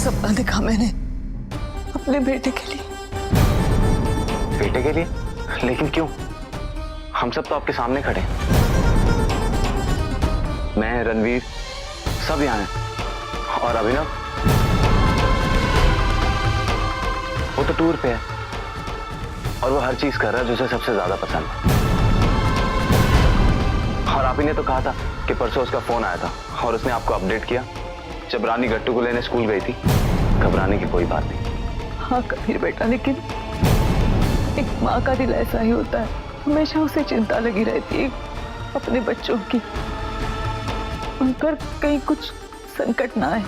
सपना देखा मैंने अपने बेटे के लिए। बेटे के लिए? लेकिन क्यों? हम सब तो आपके सामने खड़े हैं। मैं, रणवीर, सब यहाँ हैं। और अभिनव, वो तो टूर पे है और वो हर चीज कर रहा है जो उसे सबसे ज्यादा पसंद है। और आप ही ने तो कहा था कि परसों उसका फोन आया था और उसने आपको अपडेट किया जब रानी गट्टू को लेने स्कूल गई थी। घबराने की कोई बात नहीं। हाँ कबीर बेटा, लेकिन एक माँ का दिल ऐसा ही होता है, हमेशा उसे चिंता लगी रहती है अपने बच्चों की, उन पर कहीं कुछ संकट ना आए।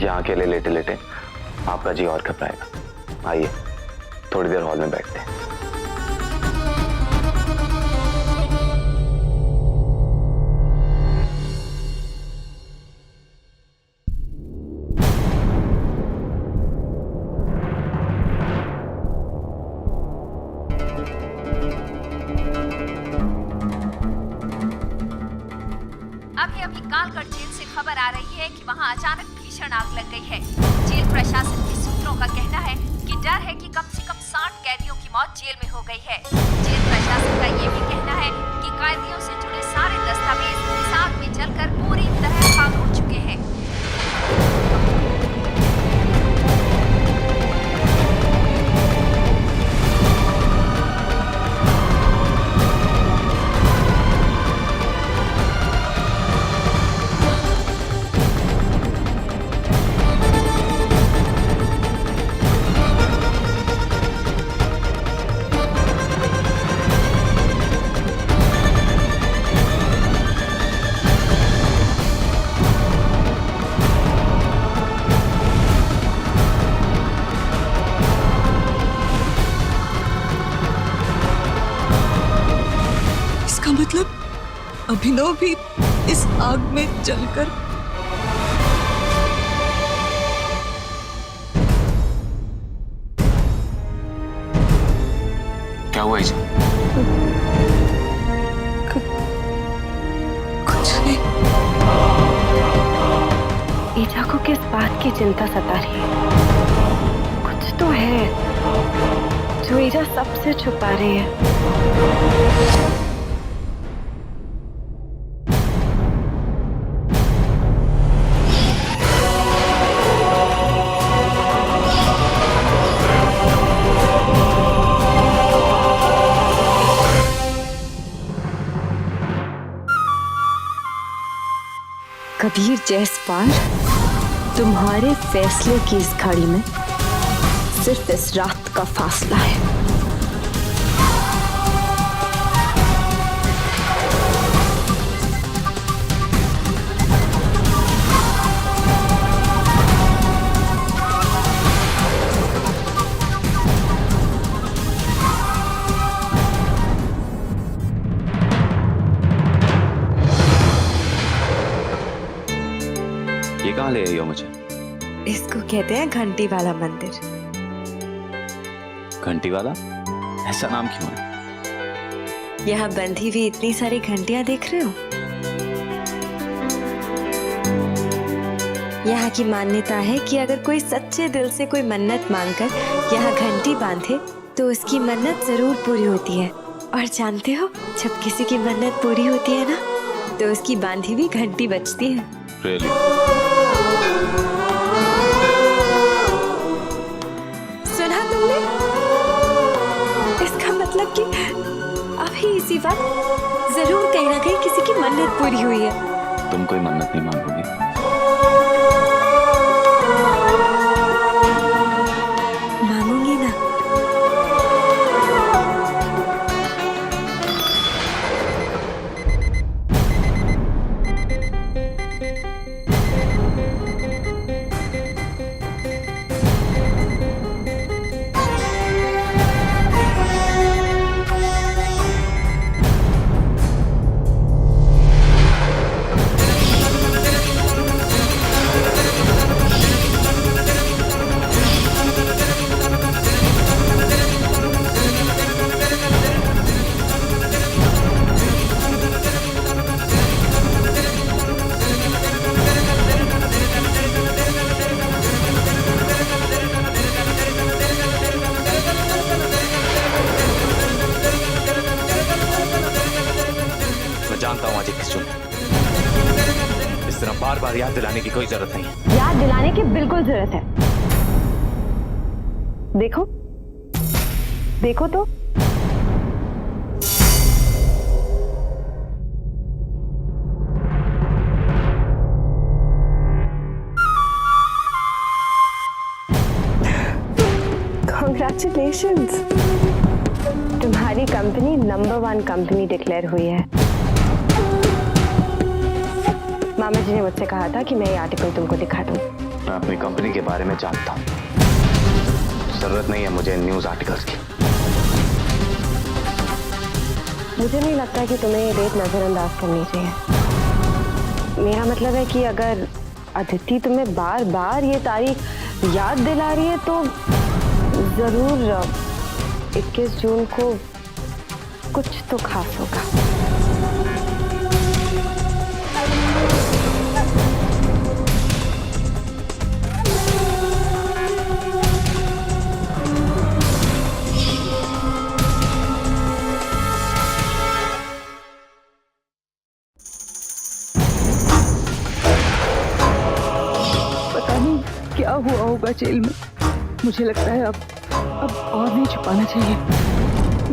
यहाँ अकेले लेटे लेटे आपका जी और घबराएगा। आइए थोड़ी देर हॉल में बैठते हैं। अभी कालगढ़ जेल से खबर आ रही है कि वहां अचानक भीषण आग लग गई है। जेल प्रशासन के सूत्रों का कहना है कि डर है कि कम से कम 60 कैदियों की मौत जेल में हो गई है। जेल प्रशासन का ये भी कहना है कि कैदियों से जुड़े सारे दस्तावेज इस आग में जलकर पूरी तरह खाक हो चुके हैं। मतलब अभिनव भी इस आग में जलकर। क्या हुआ इसे? कुछ नहीं। ईजा को किस बात की चिंता सता रही है? कुछ तो है जो ईजा सबसे छुपा रही है। कबीर जयसवाल, तुम्हारे फैसले की इस घड़ी में सिर्फ इस रात का फासला है। ये कहाँ ले आई हो मुझे? इसको कहते हैं घंटी वाला मंदिर। घंटी वाला? ऐसा नाम क्यों है? यहाँ बंधी हुई इतनी सारी घंटियां देख रहे हो? यहाँ की मान्यता है कि अगर कोई सच्चे दिल से कोई मन्नत मांगकर यहाँ घंटी बांधे तो उसकी मन्नत जरूर पूरी होती है। और जानते हो, जब किसी की मन्नत पूरी होती है ना, तो उसकी बांधी हुई घंटी बजती है। Really? सुना तुमने? इसका मतलब कि अभी इसी वक्त जरूर कहीं ना कहीं किसी की मन्नत पूरी हुई है। तुम कोई मन्नत नहीं मांगोगी? मांगूंगी ना। बार याद दिलाने की कोई जरूरत नहीं है। याद दिलाने की बिल्कुल जरूरत है। देखो देखो तो Congratulations! तुम्हारी कंपनी नंबर 1 कंपनी डिक्लेयर हुई है। मामा जी ने मुझसे कहा था कि मैं ये आर्टिकल तुमको दिखा दूं। मैं अपनी कंपनी के बारे में जानता हूँ, जरूरत नहीं है मुझे न्यूज आर्टिकल्स की। मुझे नहीं लगता कि तुम्हें ये डेट नजरअंदाज करनी चाहिए। मेरा मतलब है कि अगर अदिति तुम्हें बार बार ये तारीख याद दिला रही है तो जरूर 21 जून को कुछ तो खास होगा। पता नहीं क्या हुआ होगा जेल में। मुझे लगता है अब और नहीं छुपाना चाहिए।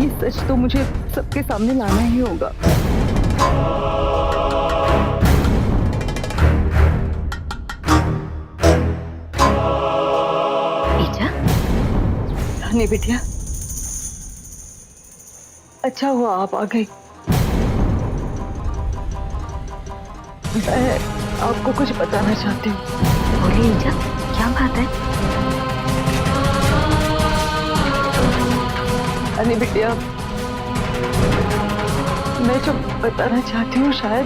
ये सच तो मुझे सबके सामने लाना ही होगा। रानी बिटिया, अच्छा हुआ आप आ गई। मैं आपको कुछ बताना चाहती हूँ। बोलिए ईजा, क्या बात है? रानी बिटिया, मैं जो बताना चाहती हूँ शायद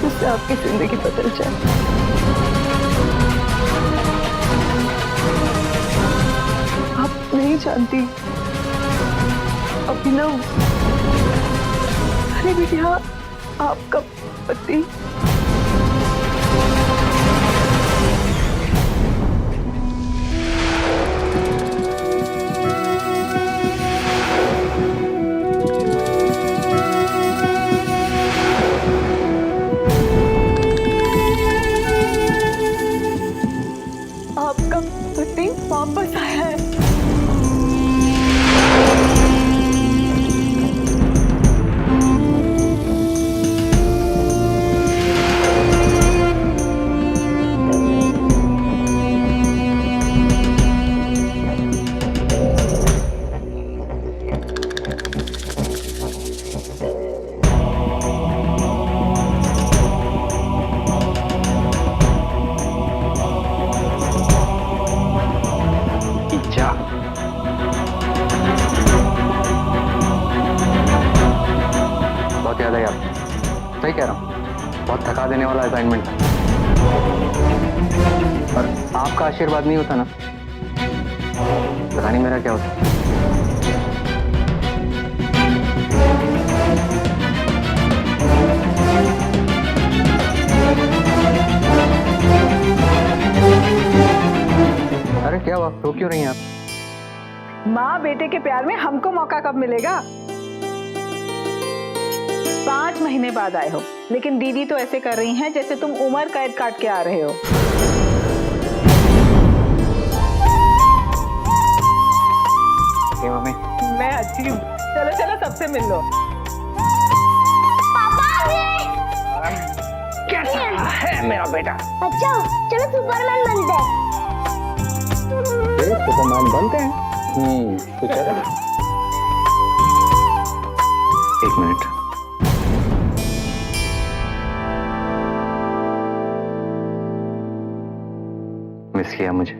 उससे आपकी जिंदगी बदल जाए। आप नहीं जानती, अभिनव, रानी बिटिया, आपका पति वापस आया है। बहुत याद है आप, सही कह रहा हूँ, बहुत थका देने वाला असाइनमेंट था। पर आपका आशीर्वाद नहीं होता ना, पता नहीं मेरा क्या होता। अरे क्या हुआ, रो क्यों रही हैं आप? माँ बेटे के प्यार में हमको मौका कब मिलेगा? 5 महीने बाद आए हो, लेकिन दीदी तो ऐसे कर रही हैं जैसे तुम उम्र कैद काट के आ रहे हो। मम्मी, मैं अच्छी हूँ, चलो चलो सबसे मिल लो। कैसा है मेरा बेटा? अच्छा चलो सुपरमैन बनते हैं। सुपरमैन बनते हैं? तो चलो। 1 मिनट। मिस किया मुझे?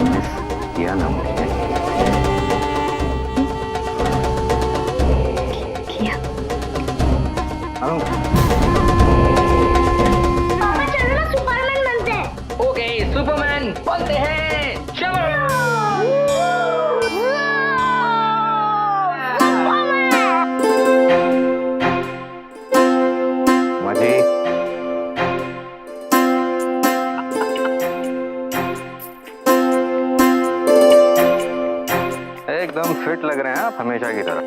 मिस किया ना मुझे? किया। पापा चलो ना सुपरमैन बनते हैं। ओके, सुपरमैन बनते हैं, चलो। माजी, एकदम फिट लग रहे हैं आप, हमेशा की तरह।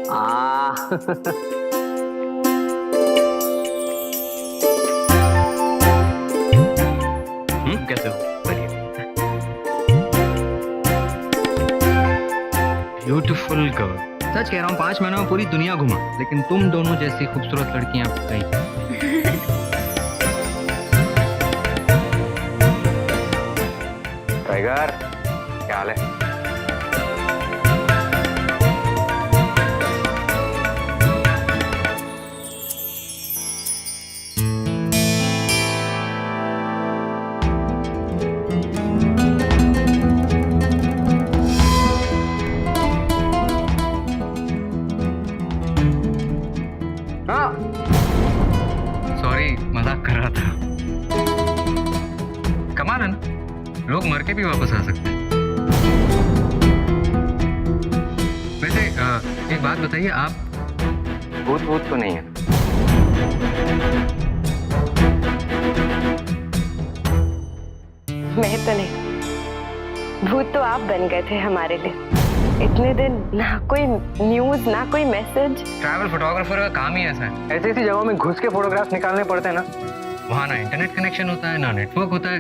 Full cover. सच कह रहा हूँ, 5 महीनों में पूरी दुनिया घुमा, लेकिन तुम दोनों जैसी खूबसूरत लड़कियां कहीं। टाइगर, क्या हाल है? सॉरी, मजाक कर रहा था। कमाल है ना, लोग मर के भी वापस आ सकते हैं। वैसे एक बात बताइए, आप भूत तो नहीं है? मैं तो नहीं, भूत तो आप बन गए थे हमारे लिए। इतने दिन ना कोई न्यूज ना कोई मैसेज। ट्रैवल फोटोग्राफर का काम ही ऐसा है। ऐसी ऐसी जगहों में घुस के फोटोग्राफ्स निकालने पड़ते हैं ना। वहाँ ना इंटरनेट कनेक्शन होता है, ना नेटवर्क होता है,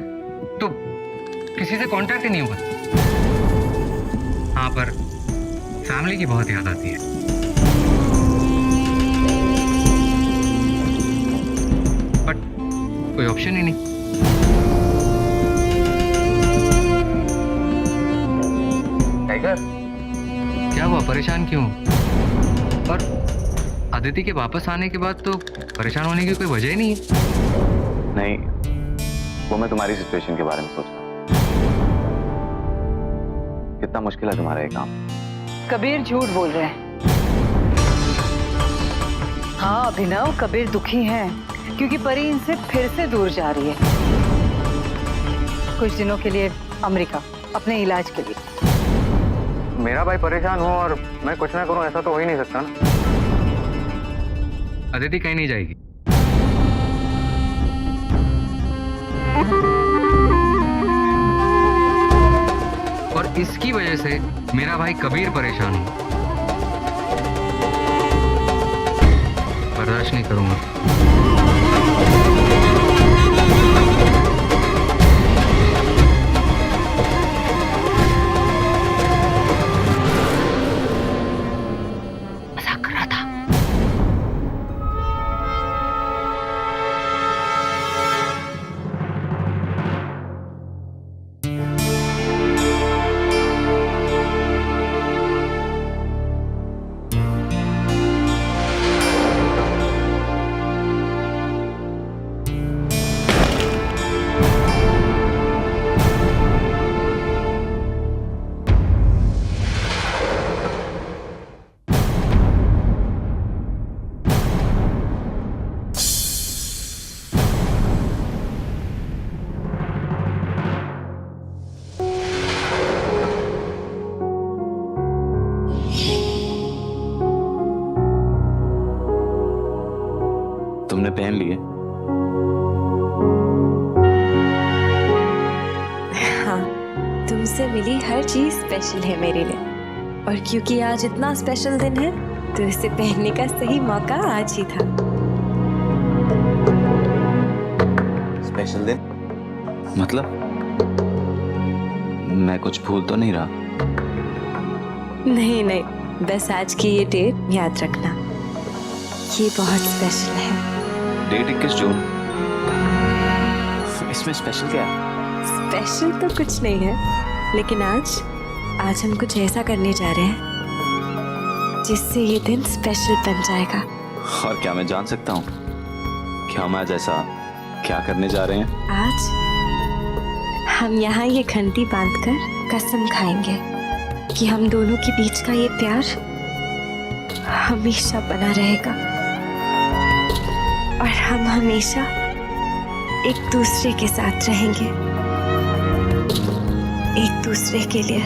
तो किसी से कांटेक्ट ही नहीं होता। हाँ, पर फैमिली की बहुत याद आती है। बट कोई ऑप्शन ही नहीं। टाइगर, क्या हुआ, परेशान क्यों? और अदिति के वापस आने के बाद तो परेशान होने की कोई वजह ही नहीं है। नहीं, वो मैं तुम्हारी सिचुएशन के बारे में सोच रहा हूँ। कितना मुश्किल है तुम्हारा ये काम। कबीर झूठ बोल रहे हैं। हाँ अभिनव, कबीर दुखी हैं क्योंकि परी इनसे फिर से दूर जा रही है, कुछ दिनों के लिए अमेरिका, अपने इलाज के लिए। मेरा भाई परेशान हो और मैं कुछ ना करूं, ऐसा तो हो ही नहीं सकता ना। अदिति कहीं नहीं जाएगी। और इसकी वजह से मेरा भाई कबीर परेशान हो। बर्दाश्त नहीं करूंगा। तुमने पहन लिए? हाँ, तुमसे मिली हर चीज स्पेशल है मेरे लिए, और क्योंकि आज इतना स्पेशल दिन है तो इसे पहनने का सही मौका आज ही था। स्पेशल दिन मतलब? मैं कुछ भूल तो नहीं रहा? नहीं नहीं, बस आज की ये डेट याद रखना, ये बहुत स्पेशल है। डेट 21 जून। इसमें स्पेशल क्या है? स्पेशल तो कुछ नहीं है, लेकिन आज हम कुछ ऐसा करने जा रहे हैं जिससे ये दिन स्पेशल बन जाएगा। और क्या मैं जान सकता हूँ क्या हम आज ऐसा क्या करने जा रहे हैं? आज हम यहाँ ये घंटी बांधकर कसम खाएंगे कि हम दोनों के बीच का ये प्यार हमेशा बना रहेगा, और हम हमेशा एक दूसरे के साथ रहेंगे, एक दूसरे के लिए।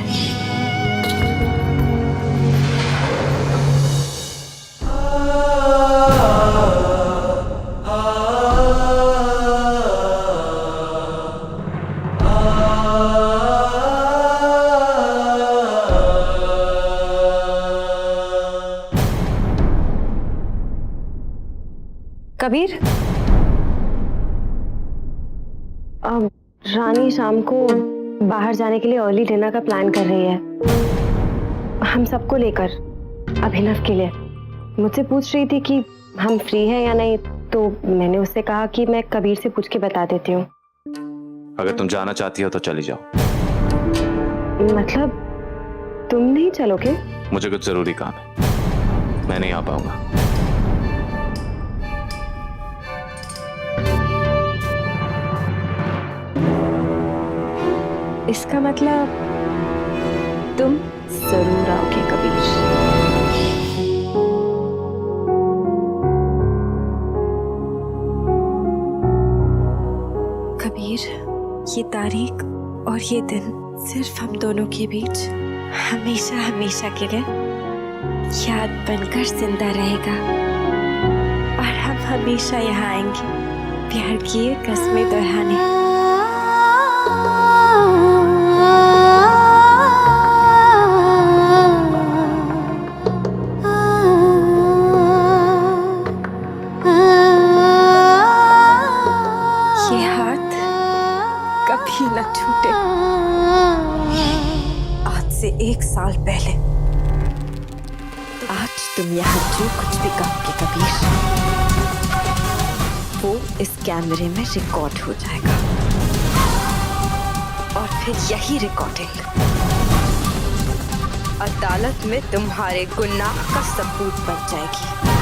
कबीर, अब रानी शाम को बाहर जाने के लिए अर्ली डिनर का प्लान कर रही है। हम सबको लेकर, अभिनव के लिए। मुझसे पूछ रही थी कि हम फ्री हैं या नहीं, तो मैंने उससे कहा कि मैं कबीर से पूछ के बता देती हूँ। अगर तुम जाना चाहती हो तो चली जाओ। मतलब तुम नहीं चलोगे? मुझे कुछ जरूरी काम है, मैं नहीं आ पाऊंगा। इसका मतलब तुम जरूर आओगे कबीर। कबीर, ये तारीख और ये दिन सिर्फ हम दोनों के बीच हमेशा हमेशा के लिए याद बनकर जिंदा रहेगा। और हम हमेशा यहाँ आएंगे प्यार किए कस्में दोहराने। ये हाथ कभी न छूटे। आज से 1 साल पहले, आज तुम यहाँ जो कुछ भी कहोगे कबीर, वो इस कैमरे में रिकॉर्ड हो जाएगा। और फिर यही रिकॉर्डिंग अदालत में तुम्हारे गुनाह का सबूत बन जाएगी।